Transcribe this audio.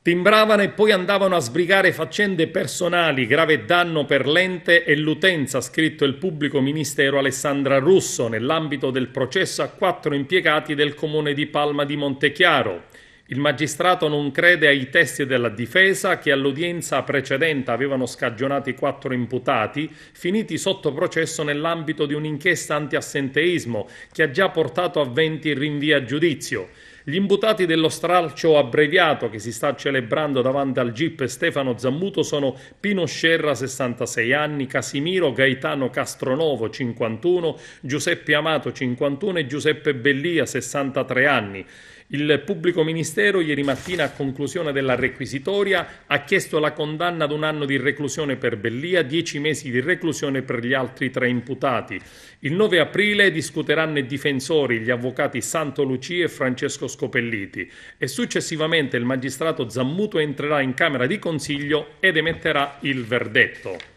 Timbravano e poi andavano a sbrigare faccende personali, grave danno per l'ente e l'utenza, ha scritto il pubblico ministero Alessandra Russo nell'ambito del processo a 4 impiegati del comune di Palma di Montechiaro. Il magistrato non crede ai testi della difesa che all'udienza precedente avevano scagionato i 4 imputati finiti sotto processo nell'ambito di un'inchiesta anti-assenteismo che ha già portato a 20 rinvii a giudizio. Gli imputati dello stralcio abbreviato che si sta celebrando davanti al GIP Stefano Zammuto sono Pino Scerra, 66 anni, Casimiro Gaetano Castronovo, 51, Giuseppe Amato, 51 e Giuseppe Bellia, 63 anni. Il pubblico ministero ieri mattina, a conclusione della requisitoria, ha chiesto la condanna ad 1 anno di reclusione per Bellia, 10 mesi di reclusione per gli altri 3 imputati. Il 9 aprile discuteranno i difensori, gli avvocati Santo Lucia e Francesco Scopelliti, e successivamente il magistrato Zammuto entrerà in Camera di Consiglio ed emetterà il verdetto.